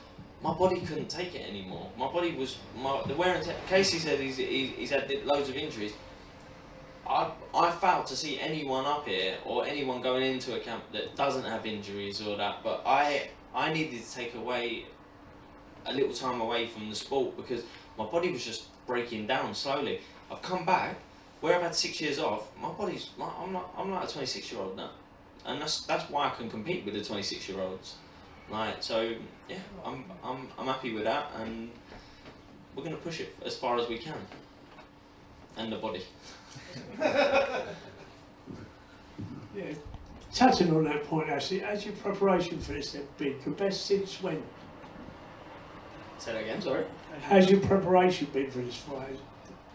Speaker 7: My body couldn't take it anymore. My body was the wear and tear. Casey said he's had loads of injuries. I failed to see anyone up here or anyone going into a camp that doesn't have injuries or that, but I needed to take away a little time away from the sport because my body was just breaking down slowly. I've come back where I've had 6 years off, my body's, I'm like a 26-year-old now, and that's why I can compete with the 26-year-olds. Like, so yeah, I'm happy with that, and we're gonna push it as far as we can, and the body.
Speaker 4: Yeah. Touching on that point, actually, has your preparation for this been the best since when?
Speaker 7: Say that again, sorry.
Speaker 4: How's your preparation been for this fight?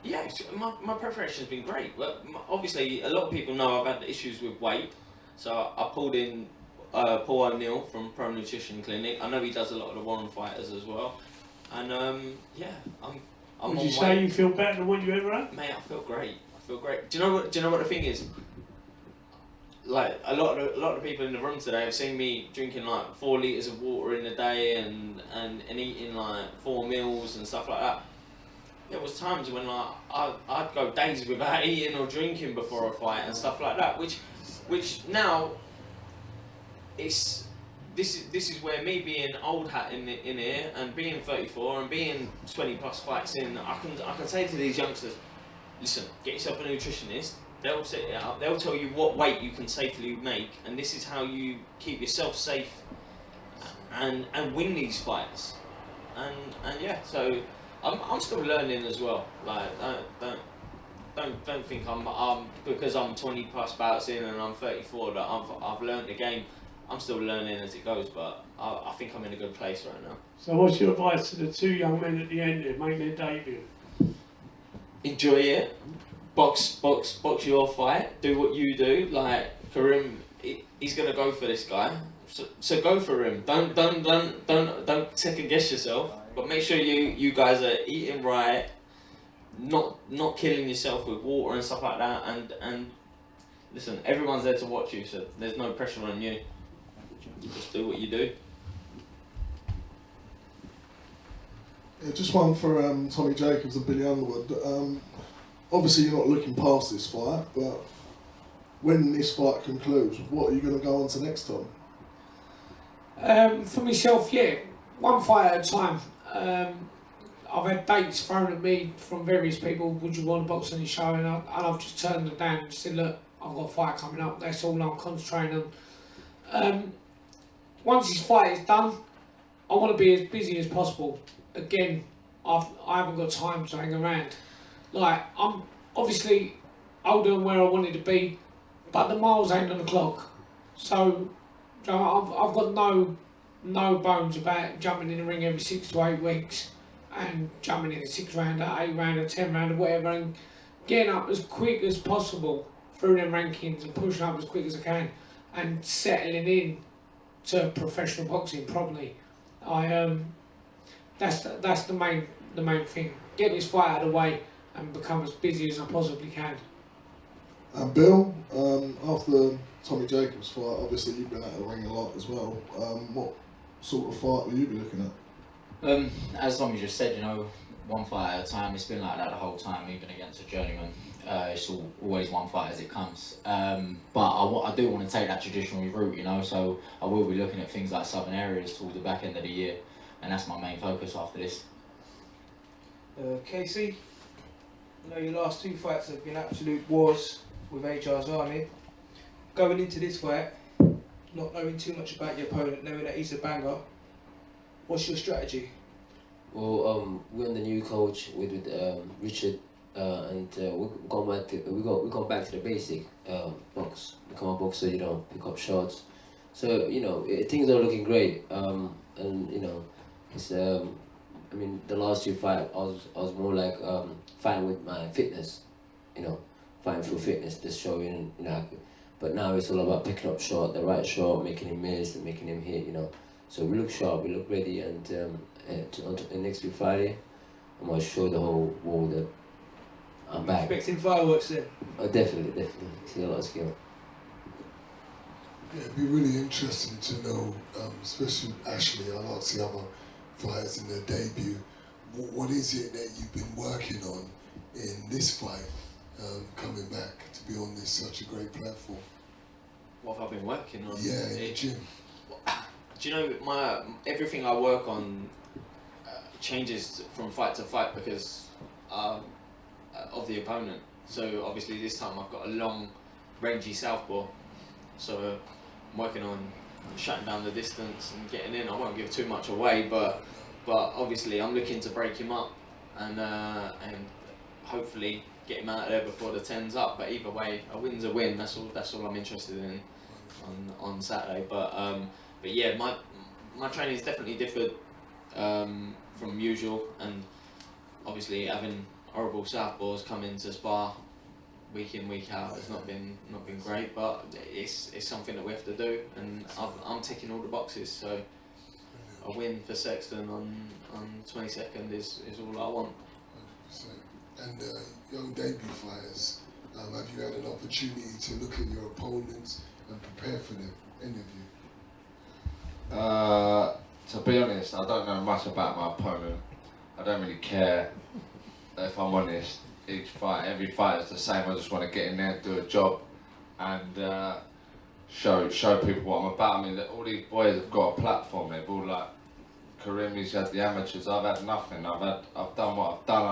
Speaker 7: Yeah, my preparation's been great. But obviously, a lot of people know I've had issues with weight, so I pulled in Paul O'Neill from Pro Nutrition Clinic. I know he does a lot of the Warren fighters as well, and yeah, I'm
Speaker 4: Would
Speaker 7: on
Speaker 4: you say
Speaker 7: weight.
Speaker 4: you feel better than what you ever had?
Speaker 7: Mate, I feel great. I feel great. Do you know what the thing is? Like a lot of the people in the room today have seen me drinking like 4 litres of water in a day and eating like 4 meals and stuff like that. There was times when like I'd go days without eating or drinking before a fight and stuff like that, which now this is where me being old hat in here and being 34 and being 20 plus fights in, I can say to these youngsters, listen, get yourself a nutritionist. They'll set it up. They'll tell you what weight you can safely make, and this is how you keep yourself safe and win these fights. And yeah, so I'm still learning as well. Like don't think I'm because I'm 20 plus bouts in and I'm 34 that I've learned the game. I'm still learning as it goes, but I think I'm in a good place right now.
Speaker 4: So what's your advice to the 2 young men at the end that make their debut?
Speaker 7: Enjoy it. Box your fight. Do what you do. Like Karim, he's gonna go for this guy. So go for him. Don't second guess yourself. But make sure you guys are eating right, not killing yourself with water and stuff like that. And listen, everyone's there to watch you, so there's no pressure on you. Just do what you do.
Speaker 3: Yeah, just one for Tommy Jacobs and Billy Underwood. Obviously, you're not looking past this fight, but when this fight concludes, what are you going to go on to next, Tom?
Speaker 6: For myself, yeah, one fight at a time. I've had dates thrown at me from various people. Would you want to box on your show? And I've just turned them down and said, look, I've got a fight coming up. That's all I'm concentrating on. Once this fight is done, I want to be as busy as possible. Again, I haven't got time to hang around. Like, I'm obviously older than where I wanted to be, but the miles ain't on the clock. So, you know, I've got no bones about jumping in the ring every 6 to 8 weeks and jumping in a 6 rounder, 8 rounder, 10 rounder, whatever, and getting up as quick as possible through them rankings and pushing up as quick as I can and settling in to professional boxing properly. That's the main thing. Get this fight out of the way and become as busy as I possibly can.
Speaker 3: And Bill, after Tommy Jacobs' fight, obviously you've been out of the ring a lot as well. What sort of fight will you be looking at?
Speaker 5: As Tommy just said, you know, one fight at a time. It's been like that the whole time, even against a journeyman. It's always one fight as it comes. But I do want to take that traditional route, you know, so I will be looking at things like southern areas towards the back end of the year, and that's my main focus after this.
Speaker 14: Casey, I know your last 2 fights have been absolute wars with HR's Army. Going into this fight, not knowing too much about your opponent, knowing that he's a banger, what's your strategy?
Speaker 12: Well, we're on the new coach with Richard, and we're going back to the basic box. Become a boxer, you know, pick up shots. So you know, things are looking great, and you know, it's I mean, the last 2 fights, I was more like fighting with my fitness, you know, fighting through fitness, just showing, you know. But now it's all about picking up shot, the right shot, making him miss and making him hit, you know. So we look sharp, we look ready, and next week Friday, I'm gonna show the whole world that I'm back.
Speaker 14: Expecting fireworks then?
Speaker 12: Oh, definitely. See a lot of skill.
Speaker 11: Yeah, it'd be really interesting to know, especially Ashley, I like to see other fighters in their debut. What is it that you've been working on in this fight, coming back to be on this such a great platform?
Speaker 7: What have I been working on?
Speaker 11: Yeah, in the gym.
Speaker 7: Do you know, everything I work on changes from fight to fight because of the opponent. So obviously this time I've got a long, rangy southpaw. So I'm working on shutting down the distance and getting in. I won't give too much away, but obviously I'm looking to break him up and hopefully get him out of there before the 10's up. But either way, a win's a win. That's all I'm interested in on Saturday. But yeah, my training's definitely differed from usual, and obviously having horrible southpaws come into spar week in, week out has not been great, but it's something that we have to do, and I'm ticking all the boxes. So a win for Sexton on 22nd is all I want.
Speaker 11: 100%. And young debut fighters, have you had an opportunity to look at your opponents and prepare for them? Any of you?
Speaker 9: To be honest, I don't know much about my opponent. I don't really care, if I'm honest. Every fight is the same. I just want to get in there, do a job, and show people what I'm about. I mean, all these boys have got a platform. They've all like Karim. He's had the amateurs. I've had nothing. I've done what I've done.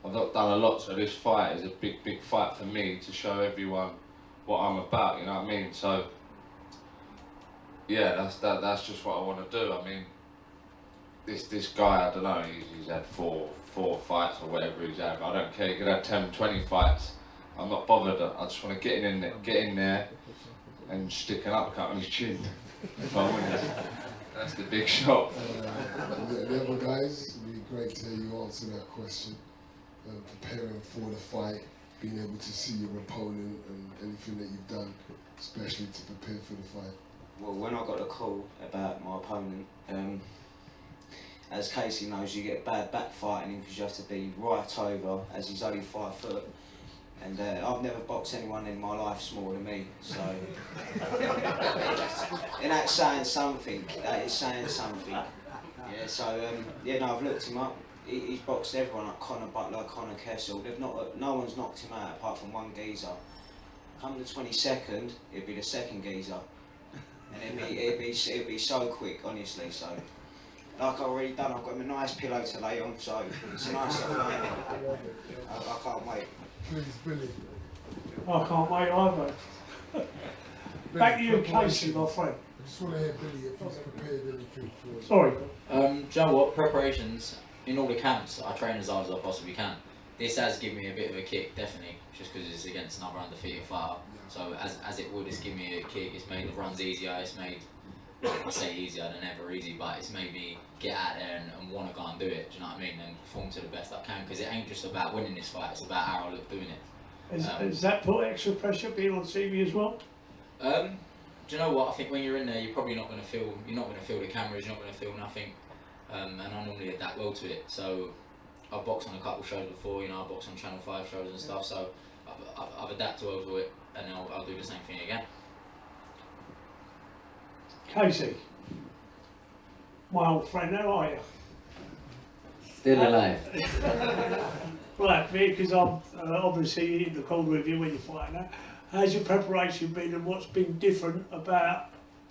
Speaker 9: I've not done a lot. So this fight is a big fight for me to show everyone what I'm about. You know what I mean? So yeah, that's just what I want to do. I mean, this guy, I don't know. He's had four fights or whatever he's had. I don't care. He could have 10, 20 fights. I'm not bothered. I just want to get in there, and stick an uppercut on his chin. If I win, that's the big shot.
Speaker 11: The other guys, it'd be great to hear you answer that question. Preparing for the fight, being able to see your opponent and anything that you've done, especially to prepare for the fight.
Speaker 10: Well, when I got the call about my opponent, as Casey knows, you get bad backfighting because you have to be right over, as he's only 5 foot. And I've never boxed anyone in my life smaller than me, so... and that's saying something, that is saying something. Yeah, so, no, I've looked him up. He's boxed everyone like Conor Butler, Conor Kessel. No one's knocked him out apart from one geezer. Come the 22nd, it'd be the second geezer. And it'd be so quick, honestly, so... Like I've already done, I've got him a nice pillow to lay on, so it's a nice little laying on. I can't wait.
Speaker 11: Please, Billy.
Speaker 4: I can't wait either. Back to you, Casey, my friend.
Speaker 11: I just want to hear Billy if he's prepared anything for...
Speaker 4: Sorry.
Speaker 5: Do you know what? Preparations, in all the camps, I train as hard as I possibly can. This has given me a bit of a kick, definitely, just because it's against another undefeated fighter. So as it would, it's given me a kick. It's made the runs easier. It's made, I say easier, they're never easy, but it's made me get out there and want to go and do it. Do you know what I mean? And perform to the best I can, because it ain't just about winning this fight. It's about how I look doing it.
Speaker 4: Has that put extra pressure being on TV as well?
Speaker 5: Do you know what? I think when you're in there, you're probably not going to feel. You're not going to feel the cameras. You're not going to feel nothing. And I normally adapt well to it. So I've boxed on a couple of shows before. You know, I boxed on Channel 5 shows and stuff. So I've adapted well to it, and I'll do the same thing again.
Speaker 4: Casey, my old friend, how are you?
Speaker 12: Still alive.
Speaker 4: Right, because I'm obviously in the corner with you when you're fighting that. How's your preparation been, and what's been different about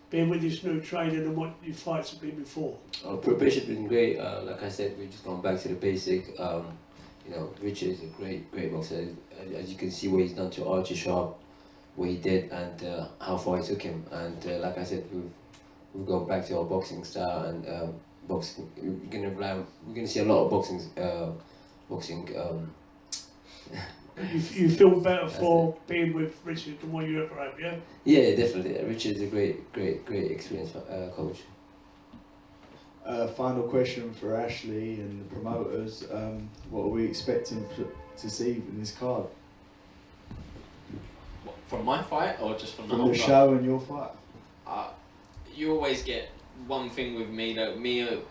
Speaker 4: being with this new trainer than what your fights have been before?
Speaker 12: Preparation has been great. Like I said, we've just gone back to the basic. You know, Richard is a great boxer. As you can see what he's done to Archie Sharp, what he did, and how far he took him. And like I said, we've gone back to our boxing style, and boxing. We're gonna see a lot of boxing.
Speaker 4: You feel better for being with Richard than what you ever have, yeah?
Speaker 12: Yeah, definitely. Richard is a great experienced coach.
Speaker 8: Final question for Ashley and the promoters. What are we expecting to see in this card?
Speaker 7: What, from my fight or just from the
Speaker 8: From
Speaker 7: whole
Speaker 8: the
Speaker 7: card?
Speaker 8: show and your fight?
Speaker 7: You always get one thing with me, that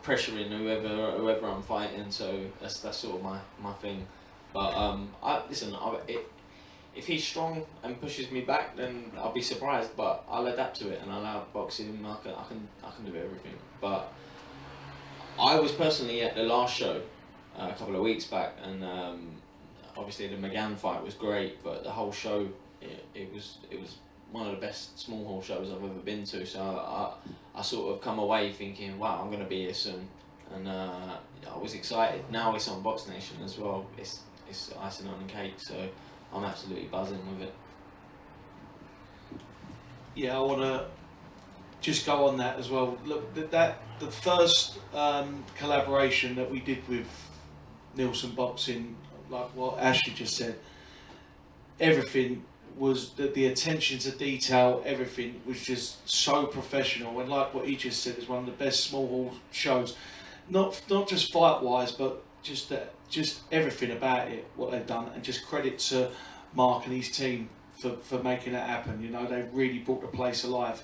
Speaker 7: pressuring whoever I'm fighting, so that's sort of my thing. But if he's strong and pushes me back, then I'll be surprised. But I'll adapt to it and I'll outbox him. I can do everything. But I was personally at the last show a couple of weeks back, and obviously the McGann fight was great, but the whole show it was one of the best small hall shows I've ever been to. So I sort of come away thinking, wow, I'm going to be here soon, and I was excited. Now it's on BoxNation as well. It's icing on the cake. So I'm absolutely buzzing with it.
Speaker 1: Yeah, I want to just go on that as well. Look, the first collaboration that we did with Neilson Boxing, like what Ashley just said, everything was the attention to detail. Everything was just so professional, and like what he just said, is one of the best small hall shows. Not just fight wise, but just everything about it, what they've done, and just credit to Mark and his team for making that happen. You know, they really brought the place alive.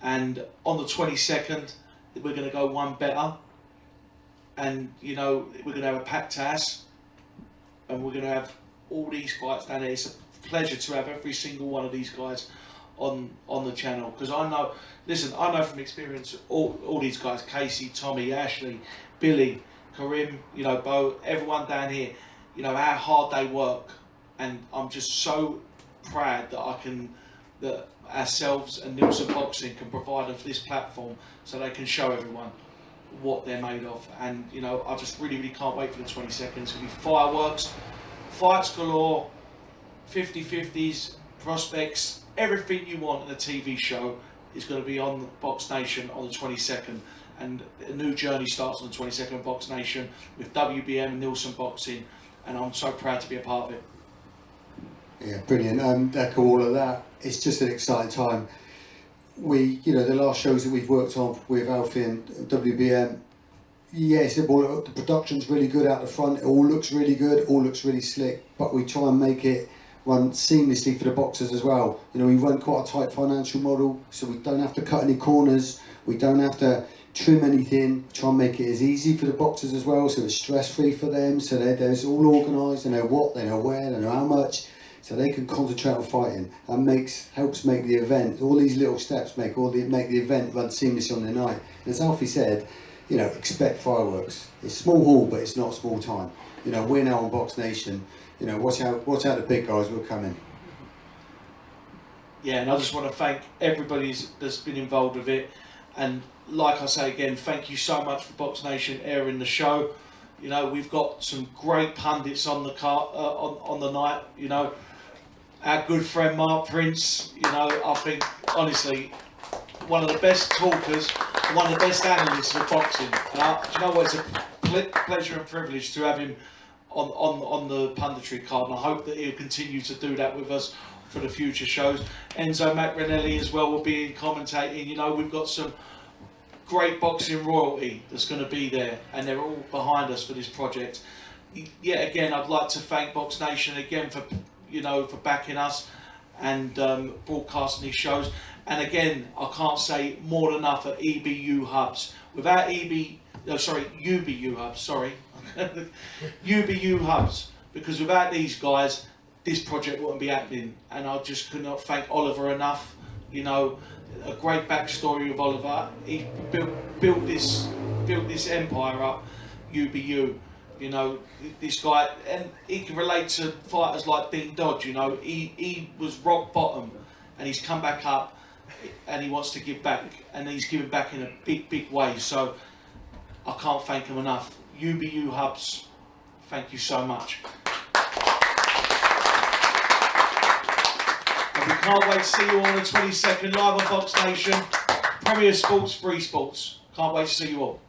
Speaker 1: And on the 22nd, we're going to go one better, and you know, we're going to have a packed house, and we're going to have all these fights down there. It's a pleasure to have every single one of these guys on the channel, because I know from experience, all these guys, Casey, Tommy, Ashley, Billy, Karim, you know, Bo, everyone down here, you know, how hard they work, and I'm just so proud that ourselves and Neilson Boxing can provide them for this platform so they can show everyone what they're made of. And you know, I just really can't wait for the 22nd. It's going to be fireworks, fights galore, 50-50s, prospects, everything you want in a TV show is going to be on BoxNation on the 22nd. And a new journey starts on the 22nd of BoxNation with WBM and Neilson Boxing, and I'm so proud to be a part of it.
Speaker 2: Yeah, brilliant. Echo all of that. It's just an exciting time. The last shows that we've worked on with Alfie and WBM, yes, the production's really good out the front. It all looks really good, all looks really slick, but we try and make it run seamlessly for the boxers as well. You know, we run quite a tight financial model, so we don't have to cut any corners, we don't have to trim anything, try and make it as easy for the boxers as well, so it's stress-free for them, so they're all organised, they know what, they know where, they know how much, so they can concentrate on fighting. And helps make the event, all these little steps make the event run seamlessly on the night. And as Alfie said, you know, expect fireworks. It's small hall, but it's not small time. You know, we're now on BoxNation. You know, watch out the big guys, we're coming.
Speaker 1: Yeah, and I just want to thank everybody that's been involved with it. And like I say again, thank you so much for BoxNation airing the show. You know, we've got some great pundits on the on the night. You know, our good friend Mark Prince. You know, I think honestly, one of the best talkers, one of the best analysts of boxing. And do you know what? It's a pleasure and privilege to have him on the punditry card, and I hope that he'll continue to do that with us for the future shows. Enzo Macronelli as well will be commentating. You know, we've got some great boxing royalty that's going to be there, and they're all behind us for this project. Yet again, I'd like to thank BoxNation again for backing us and broadcasting these shows. And again, I can't say more than enough at EBU Hubs. Without UBU Hubs, UBU Hubs, because without these guys, this project wouldn't be happening. And I just could not thank Oliver enough. You know, a great backstory of Oliver. He built this empire up, UBU. You know, this guy, and he can relate to fighters like Dean Dodge. You know, he was rock bottom, and he's come back up, and he wants to give back, and he's giving back in a big way. So I can't thank him enough. UBU Hubs, thank you so much. And we can't wait to see you all on the 22nd live on BoxNation. Premier Sports, Free Sports. Can't wait to see you all.